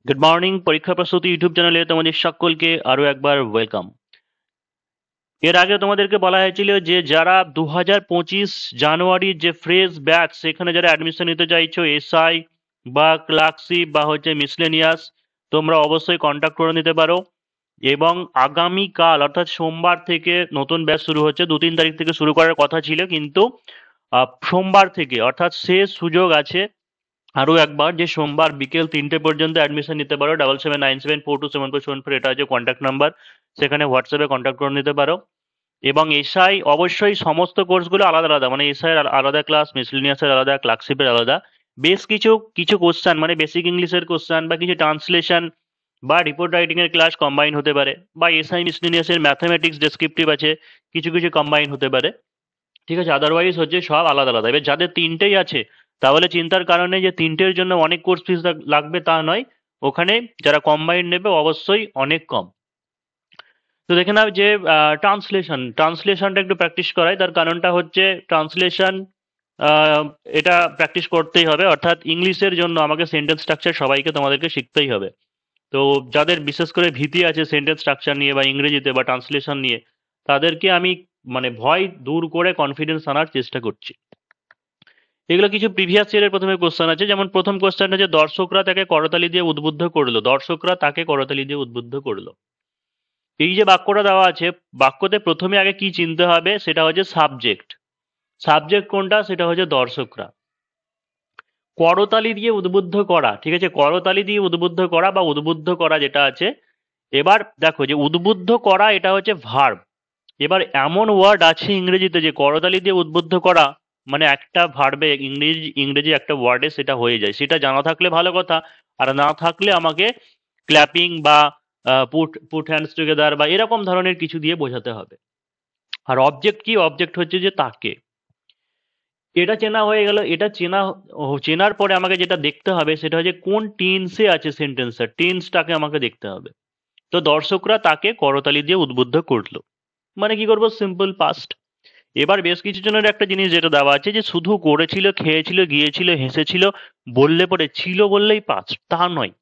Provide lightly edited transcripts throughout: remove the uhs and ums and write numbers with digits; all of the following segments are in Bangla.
Good morning. পরীক্ষা প্রস্তুতি ইউটিউব চ্যানেলে তোমাদের সকলকে আরো একবার ওয়েলকাম। এর আগে তোমাদেরকে বলা হয়েছিল যে যারা 2025 জানুয়ারির যে ফ্রেশ ব্যাচ সেখানে যারা অ্যাডমিশন নিতে চাইছো এসআই বা ক্লার্কশিপ বা হচ্ছে মিসলেনিয়াস, তোমরা অবশ্যই কন্ট্যাক্ট করে নিতে পারো। এবং আগামীকাল অর্থাৎ সোমবার থেকে নতুন ব্যাচ শুরু হচ্ছে। 2-3 তারিখ থেকে শুরু করার কথা ছিল, কিন্তু সোমবার থেকে অর্থাৎ শেষ সুযোগ আছে আরও একবার, যে সোমবার বিকেল 3টে পর্যন্ত অ্যাডমিশন নিতে পারো। 7797427474 এটা হচ্ছে কন্ট্যাক্ট নাম্বার, সেখানে হোয়াটসঅ্যাপে কন্ট্যাক্ট করে নিতে পারো। এবং এসআই অবশ্যই সমস্ত কোর্সগুলো আলাদা আলাদা, মানে এসআই এর আলাদা ক্লাস, মিসলেনিয়াসের আলাদা, ক্লার্কশিপের আলাদা। বেশ কিছু কিছু কোশ্চেন মানে বেসিক ইংলিশের কোশ্চেন বা কিছু ট্রান্সলেশন বা রিপোর্ট রাইটিং এর ক্লাস কম্বাইন হতে পারে, বা এসআই মিসলেনিয়াসের ম্যাথামেটিক্স ডেসক্রিপটিভ আছে, কিছু কিছু কম্বাইন হতে পারে। ঠিক আছে, আদারওয়াইজ হচ্ছে সব আলাদা আলাদা। এবার যাদের তিনটেই আছে তাহলে চিন্তার কারণে যে তিনটের জন্য অনেক কোর্স ফিস লাগবে তা নয়, ওখানে যারা কম্বাইন্ড নেবে অবশ্যই অনেক কম। তো দেখে নাও যে ট্রান্সলেশনটা একটু প্র্যাকটিস করাই, তার কারণটা হচ্ছে ট্রান্সলেশন এটা প্র্যাকটিস করতেই হবে। অর্থাৎ ইংলিশের জন্য আমাকে সেন্টেন্স স্ট্রাকচার সবাইকে তোমাদেরকে শিখতেই হবে। তো যাদের বিশেষ করে ভীতি আছে সেন্টেন্স স্ট্রাকচার নিয়ে বা ইংরেজিতে বা ট্রান্সলেশন নিয়ে, তাদেরকে আমি মানে ভয় দূর করে কনফিডেন্স আনার চেষ্টা করছি। এগুলো কিছু প্রিভিয়াস ইয়ারের প্রথমে কোশ্চেন আছে। যেমন প্রথম কোশ্চেনটা যে দর্শকরা তাকে করতালি দিয়ে উদ্বুদ্ধ করলো, দর্শকরা তাকে করতালি দিয়ে উদ্বুদ্ধ করলো। এই যে বাক্যটা দেওয়া আছে, বাক্যতে প্রথমে আগে কি চিনতে হবে সেটা হচ্ছে সাবজেক্ট। সাবজেক্ট কোনটা? সেটা হচ্ছে দর্শকরা। করতালি দিয়ে উদ্বুদ্ধ করা, ঠিক আছে, করতালি দিয়ে উদ্বুদ্ধ করা বা উদ্বুদ্ধ করা যেটা আছে। এবার দেখো যে উদ্বুদ্ধ করা এটা হচ্ছে ভার্ব। এবার এমন ওয়ার্ড আছে ইংরেজিতে যে করতালি দিয়ে উদ্বুদ্ধ করা মানে একটা ভার্বে ইংরেজি ইংরেজি একটা ওয়ার্ডে সেটা হয়ে যায়। সেটা জানা থাকলে ভালো কথা, আর না থাকলে আমাকে ক্ল্যাপিং বা পুট পুট হ্যান্ডস টুগেদার বা এরকম ধরনের কিছু দিয়ে বোঝাতে হবে। আর অবজেক্ট কি? অবজেক্ট হচ্ছে যে তাকে। এটা চেনা হয়ে গেল। এটা চেনার পরে আমাকে যেটা দেখতে হবে সেটা হচ্ছে কোন টেন্সে আছে সেন্টেন্সটা, টেন্সটাকে আমাকে দেখতে হবে। তো দর্শকরা তাকে করতালি দিয়ে উদ্বুদ্ধ করলো, মানে কি করব? Simple past. এবার বেশ কিছু জনের একটা জিনিস যেটা দেওয়া আছে যে শুধু করেছিল, খেয়েছিল, গিয়েছিল, হেসেছিল বললে পরে ছিল বললেই পাস, তা নয়।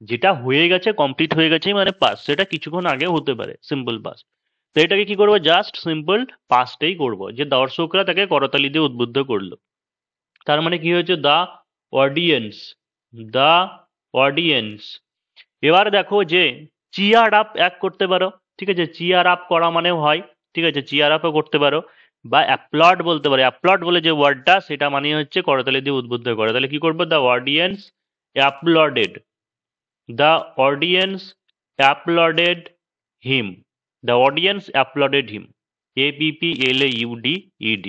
যেটা হয়ে গেছে, কমপ্লিট হয়ে গেছে মানে পাস, সেটা কিছুক্ষণ আগেও হতে পারে, সিম্পল পাস। তো এটাকে কি করবো? জাস্ট সিম্পল পাস্টেই করব, যে দর্শকরা তাকে করতালি দিয়ে উদ্বুদ্ধ করলো। তার মানে কি হয়েছে? The audience, the audience. এবার দেখো যে চিয়ার আপ এক করতে পারো, ঠিক আছে, চিয়ার আপ করা মানেও হয়, ঠিক আছে, চিয়ার আপও করতে পারো। বা অ্যাপ্লড বলতে পারো। অ্যাপ্লড বলে যে ওয়ার্ডটা সেটা মানে হচ্ছে করতালি দিয়ে উদ্বুদ্ধ করে। তাহলে কি করবো? The audience applauded, the audience applauded him, the audience applauded him, APPLAUDED।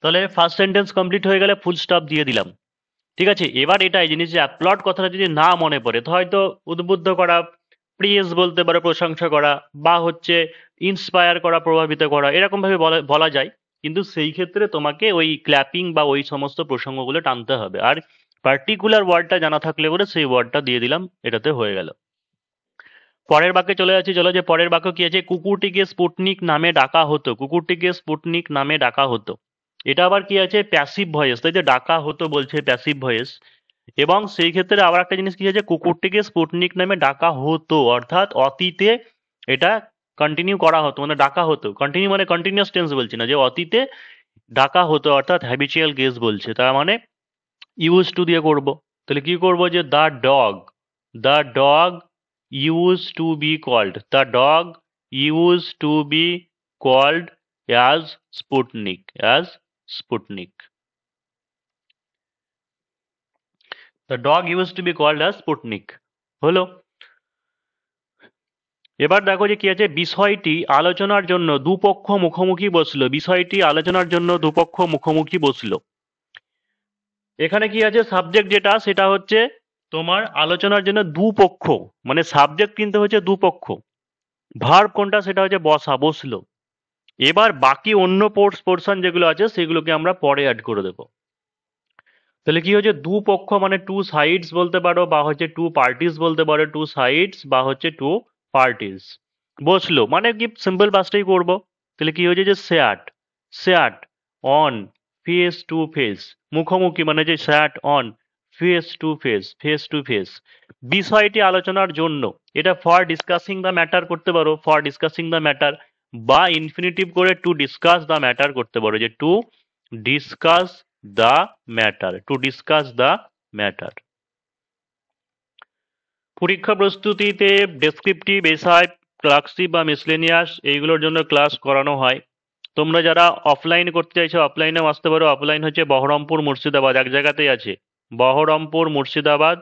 তাহলে ফার্স্ট সেন্টেন্স কমপ্লিট হয়ে গেলে ফুল স্টপ দিয়ে দিলাম। ঠিক আছে, এবার এটা এই জিনিস যে অ্যাপ্লড কথাটা যদি না মনে পড়ে তো হয়তো উদ্বুদ্ধ করা, প্রেজ বলতে পারো, প্রশংসা করা, বা হচ্ছে ইন্সপায়ার করা, প্রভাবিত করা, এরকম ভাবে বলা বলা যায়। কিন্তু সেই ক্ষেত্রে তোমাকে ওই ক্ল্যাপিং বা ওই সমস্ত প্রসঙ্গগুলো টানতে হবে। আর পার্টিকুলার ওয়ার্ডটা জানা থাকলে বলে সেই ওয়ার্ডটা দিয়ে দিলাম, এটাতে হয়ে গেল। পরের বাক্যে চলে যাচ্ছি। চলো, যে পরের বাক্য কি আছে? কুকুরটিকে স্পুটনিক নামে ডাকা হতো, কুকুরটিকে স্পুটনিক নামে ডাকা হতো। এটা আবার কি আছে? প্যাসিভ ভয়েস, তাই যে ডাকা হতো বলছে, প্যাসিভ ভয়েস। এবং সেই ক্ষেত্রে আবার একটা জিনিস কি আছে? কুকুরটিকে স্পুটনিক নামে ডাকা হতো, অর্থাৎ অতীতে এটা কন্টিনিউ করা হতো, মানে ডাকা হতো। কন্টিনিউ মানে কন্টিনিউয়াস টেন্স বলছি না, যে অতীতে ডাকা হতো, অর্থাৎ হ্যাবিচুয়াল গেস বলছে, তার মানে ইউজ টু দিয়ে করব। তাহলে কি করব? যে the dog use to be called, the dog use to be called as Sputnik, as Sputnik. The dog use to be called as Sputnik হলো। এবার দেখো যে কি আছে? বিষয়টি আলোচনার জন্য দুপক্ষ মুখোমুখি বসলো, বিষয়টি আলোচনার জন্য দুপক্ষ মুখোমুখি বসলো। এখানে কি আছে? সাবজেক্ট যেটা সেটা হচ্ছে তোমার আলোচনার জন্য দুপক্ষ, মানে সাবজেক্ট কিন্তু হচ্ছে দুপক্ষ। ভার্ব কোনটা? সেটা হচ্ছে বসা, বসলো। এবার বাকি অন্য পোর্শন যেগুলো আছে সেগুলোকে আমরা পরে অ্যাড করে দেবো। তাহলে কি হচ্ছে? দুপক্ষ মানে টু সাইডস বলতে পারো, বা হচ্ছে টু পার্টিস বলতে পারো, টু সাইডস বা হচ্ছে টু পার্টিস। বসলো মানে কি? সিম্পল পাঁচটাই করবো। তাহলে কি হয়েছে? যে sat, sat on, face to face, মুখোমুখি মানে যে sat on, face to face বিষয়টি আলোচনার জন্য। এটা ফর ডিসকাসিং দ্য ম্যাটার করতে পারো, ফর ডিসকাসিং দ্য ম্যাটার, বা ইনফিনিটিভ করে টু ডিসকাস দ্য ম্যাটার করতে পারো, যে to discuss the matter, to discuss the matter. পরীক্ষা প্রস্তুতিতে ডেসক্রিপটিভ, এসআই, ক্লার্কশিপ বা মিসলেনিয়াস এইগুলোর জন্য ক্লাস করানো হয়। তোমরা যারা অফলাইন করতে চাইছো অফলাইনেও আসতে পারো। অফলাইন হচ্ছে বহরমপুর মুর্শিদাবাদ, এক জায়গাতেই আছে, বহরমপুর মুর্শিদাবাদ।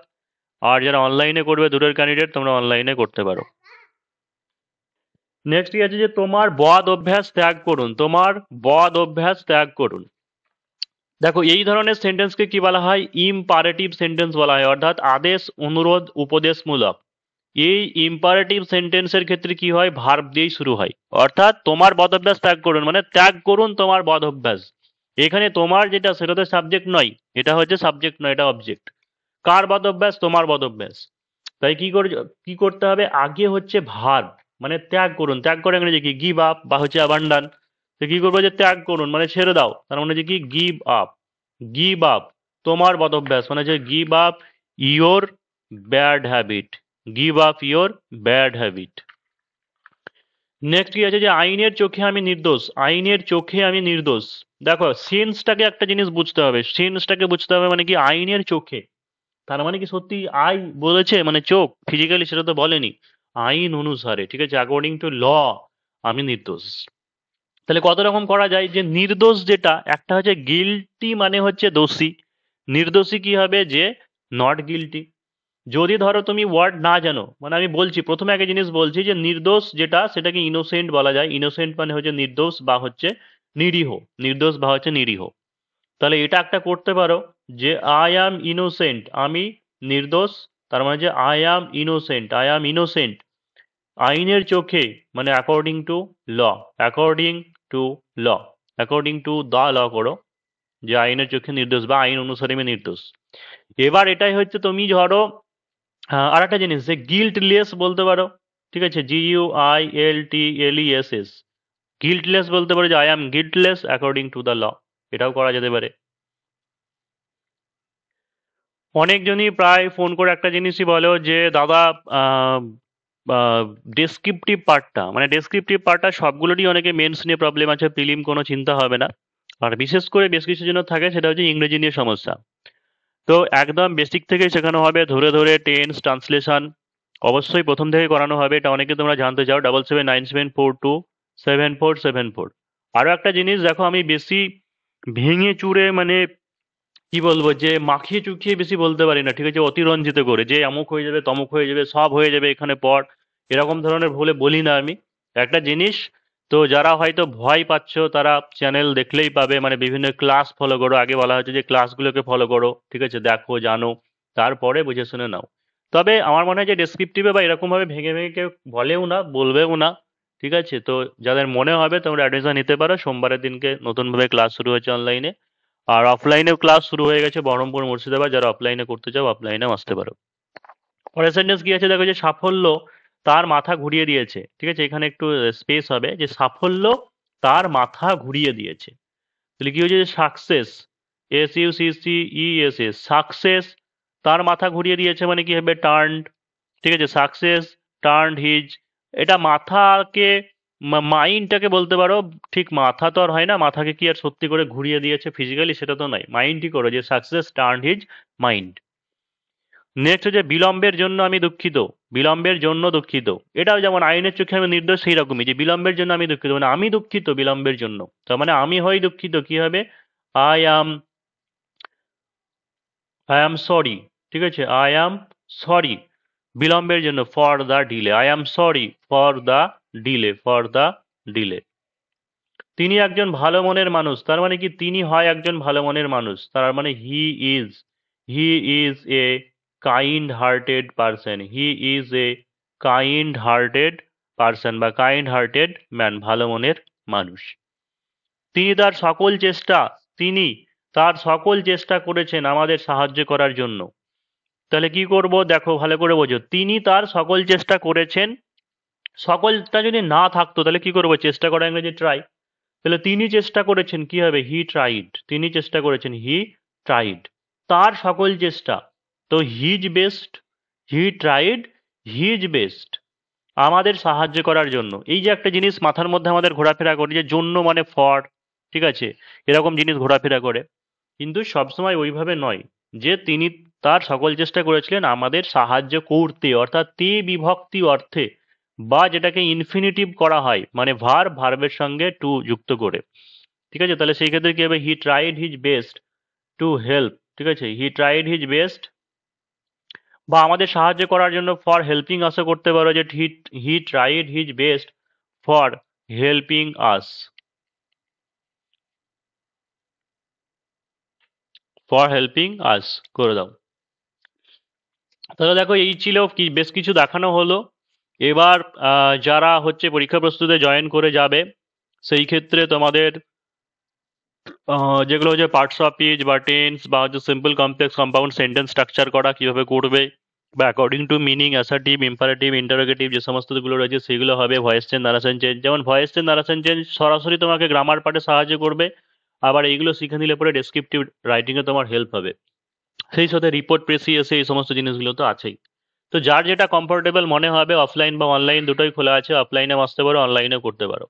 আর যারা অনলাইনে করবে দূরের ক্যান্ডিডেট, তোমরা অনলাইনে করতে পারো। নেক্সট কি আছে যে তোমার বদ অভ্যাস ত্যাগ করুন, তোমার বদ অভ্যাস ত্যাগ করুন। দেখো এই ধরনের সেন্টেন্সকে কি বলা হয়? ইম্পারেটিভ সেন্টেন্স বলা হয়, অর্থাৎ আদেশ, অনুরোধ, উপদেশমূলক। এই ইম্পারেটিভ সেন্টেন্সের ক্ষেত্রে কি হয়? ভার্ব দিয়েই শুরু হয়। অর্থাৎ তোমার বদ অভ্যাস ত্যাগ করুন মানে ত্যাগ করুন তোমার বদ অভ্যাস। এখানে তোমার যেটা সেটা তো সাবজেক্ট নয়, এটা হচ্ছে সাবজেক্ট নয়, এটা অবজেক্ট। কার বদ অভ্যাস? তোমার বদ অভ্যাস। তাই কি করতে হবে? আগে হচ্ছে ভার্ব, মানে ত্যাগ করুন। ত্যাগ করে ইংরেজি কি? গিভ আপ বা হচ্ছে অ্যাবান্ডন। তো কি করবো? যে ত্যাগ করুন মানে ছেড়ে দাও, তার মানে যে কি? Give up. গিভ আপ তোমার বদ অভ্যাস মানে যে give up your bad habit, give up your bad habit. Next কি আছে যে আইনের চোখে আমি নির্দোষ, আইনের চোখে আমি নির্দোষ। দেখো সেন্সটাকে একটা জিনিস বুঝতে হবে, সেন্সটাকে বুঝতে হবে মানে কি? আইনের চোখে, তার মানে কি সত্যি আই বলেছে মানে চোখ ফিজিক্যালি সেটা তো বলেনি, আইন অনুসারে, ঠিক আছে, অ্যাকর্ডিং টু ল আমি নির্দোষ। তাহলে কত রকম করা যায়? যে নির্দোষ যেটা একটা হচ্ছে গিলটি মানে হচ্ছে দোষী, নির্দোষী কি হবে? যে নট গিলটি। যদি ধরো তুমি ওয়ার্ড না জানো, মানে আমি বলছি প্রথমে একটা জিনিস বলছি যে নির্দোষ যেটা সেটাকে ইনোসেন্ট বলা যায়, ইনোসেন্ট মানে হচ্ছে নির্দোষ বা হচ্ছে নিরীহ, নির্দোষ বা হচ্ছে নিরীহ। তাহলে এটা একটা করতে পারো যে আই অ্যাম ইনোসেন্ট, আমি নির্দোষ। তার মানে যে I am innocent, I am innocent আইনের চোখে, মানে according to law, according to law, according to the law করো, যে আইনের চোখে নির্দোষ বা আইন অনুসারে আমি নির্দোষ। এবার এটাই হচ্ছে তুমি ধরো আর একটা জিনিস যে গিল্টলেস বলতে পারো, ঠিক আছে, GUILTLESS, গিল্টলেস বলতে পারো যে I am guiltless according to the law, এটাও করা যেতে পারে। অনেকজনই প্রায় ফোন করে একটা জিনিসই বলো যে দাদা ডেসক্রিপটিভ পার্টটা, মানে ডেসক্রিপটিভ পার্টটা সবগুলোরই অনেকে মেন্স নিয়ে প্রবলেম আছে, প্রিলিম কোনো চিন্তা হবে না। আর বিশেষ করে বেশ কিছু জন্য থাকে সেটা হচ্ছে ইংরেজি নিয়ে সমস্যা। তো একদম বেসিক থেকেই শেখানো হবে, ধরে ধরে টেন্স, ট্রান্সলেশন অবশ্যই প্রথম থেকে করানো হবে। এটা অনেকে তোমরা জানতে চাও, 7797427474। আরও একটা জিনিস দেখো, আমি বেশি ভেঙে চুরে মানে কি বলবো যে মাখিয়ে চুখিয়ে বেশি বলতে পারি না, ঠিক আছে, অতিরঞ্জিত করে যে অমুক হয়ে যাবে তমুক হয়ে যাবে সব হয়ে যাবে এখানে পড়, এরকম ধরনের ভুলে বলি না আমি। একটা জিনিস, তো যারা হয়তো ভয় পাচ্ছ তারা চ্যানেল দেখলেই পাবে, মানে বিভিন্ন ক্লাস ফলো করো, আগে বলা হচ্ছে যে ক্লাসগুলোকে ফলো করো, ঠিক আছে, দেখো জানো, তারপরে বুঝে শুনে নাও। তবে আমার মনে হয় যে ডেসক্রিপটিভে বা এরকমভাবে ভেঙে ভেঙে কেউ বলেও না, বলবেও না, ঠিক আছে। তো যাদের মনে হবে তোমরা অ্যাডমিশন নিতে পারো। সোমবারের দিনকে নতুনভাবে ক্লাস শুরু হয়েছে অনলাইনে, আর অফলাইনেও ক্লাস শুরু হয়ে গেছে বহরমপুর মুর্শিদাবাদ। যারা অফলাইনে করতে চাও অফলাইনেও আসতে পারো। পরের সেন্টেন্স কি আছে দেখো, যে সাফল্য তার মাথা ঘুরিয়ে দিয়েছে, ঠিক আছে, এখানে একটু স্পেস হবে, যে সাফল্য তার মাথা ঘুরিয়ে দিয়েছে। তাহলে কি হয়েছে? যে সাকসেস, SUCCESS, সাকসেস তার মাথা ঘুরিয়ে দিয়েছে মানে কি হবে? টার্নড, ঠিক আছে, সাকসেস টার্নড হিজ। এটা মাথাকে মাইন্ডটাকে বলতে পারো, ঠিক মাথা তো আর হয় না, মাথাকে কি আর সত্যি করে ঘুরিয়ে দিয়েছে ফিজিক্যালি সেটা তো নয়, মাইন্ডই করো, যে success turned his mind. Next হচ্ছে বিলম্বের জন্য আমি দুঃখিত, বিলম্বের জন্য দুঃখিত। এটাও যেমন আইনের চোখে আমি নির্দোষ সেই রকমই, যে বিলম্বের জন্য আমি দুঃখিত মানে আমি দুঃখিত বিলম্বের জন্য, তার মানে আমি হই দুঃখিত, কি হবে? I am, I am sorry, ঠিক আছে, আই অ্যাম সরি বিলম্বের জন্য, for the delay, I am sorry for the delay, for the delay. তিনি একজন ভালো মনের মানুষ, তার মানে কি? তিনি হয় একজন ভালো মনের মানুষ, তার মানে is he is a kind hearted person, he is a kind hearted person বা কাইন্ড হার্টেড ম্যান, ভালো মনের মানুষ। তিনি তার সকল চেষ্টা, তিনি তার সকল চেষ্টা করেছেন আমাদের সাহায্য করার জন্য। তাহলে কি করব? দেখো ভালো করে বোঝো, তিনি তার সকল চেষ্টা করেছেন, সকলটা যদি না থাকতো তাহলে কি করবো? চেষ্টা করা ইংরেজি ট্রাই। তাহলে তিনি চেষ্টা করেছেন, কি হবে? হি ট্রাইড, তিনি চেষ্টা করেছেন, হি ট্রাইড। তার সকল চেষ্টা, তো his best, he tried his best, আমাদের সাহায্য করার জন্য। এই যে একটা জিনিস মাথার মধ্যে আমাদের ঘোরাফেরা করে যে জন্য মানে ফর, ঠিক আছে, এরকম জিনিস ঘোরাফেরা করে, কিন্তু সবসময় ওইভাবে নয়, যে তিনি তার সকল চেষ্টা করেছিলেন আমাদের সাহায্য করতে, অর্থাৎ তে বিভক্তি অর্থে, বা যেটাকে ইনফিনিটিভ করা হয় মানে ভার্বের সঙ্গে টু যুক্ত করে। ঠিক আছে, তাহলে সেই ক্ষেত্রে কি হবে, he tried his best to help, ঠিক আছে, হি ট্রাইড হিজ বেস্ট, বা আমাদের সাহায্য করার জন্য ফর হেল্পিং আসও করতে পারো, যে he tried his best for helping us, for helping আস করে দাও। তাহলে দেখো এই ছিল কি, বেশ কিছু দেখানো হলো। এবার যারা হচ্ছে পরীক্ষা প্রস্তুতে জয়েন করে যাবে, সেই ক্ষেত্রে তোমাদের যেগুলো হচ্ছে পার্টস অফ স্পিচ বা টেন্স বা হচ্ছে simple complex compound sentence structure করা কিভাবে করবে, বা according to meaning, assertive, imperative, interrogative যে সমস্তগুলো রয়েছে সেগুলো হবে। ভয়েস চেঞ্জ, নারেশন চেঞ্জ, যেমন ভয়েস চেঞ্জ নারেশন চেঞ্জ সরাসরি তোমাকে গ্রামার পার্টে সাহায্য করবে, আবার এইগুলো শিখে নিলে পরে ডেসক্রিপটিভ রাইটিংয়ে তোমার হেল্প হবে। সেই সাথে রিপোর্ট প্রেসিয়েসে এই সমস্ত জিনিসগুলো তো আছেই। তো যার যেটা কমফোর্টেবল মনে হবে, অফলাইন বা অনলাইন দুটোই খোলা আছে, অফলাইনেও আসতে পারো, অনলাইনেও করতে পারো।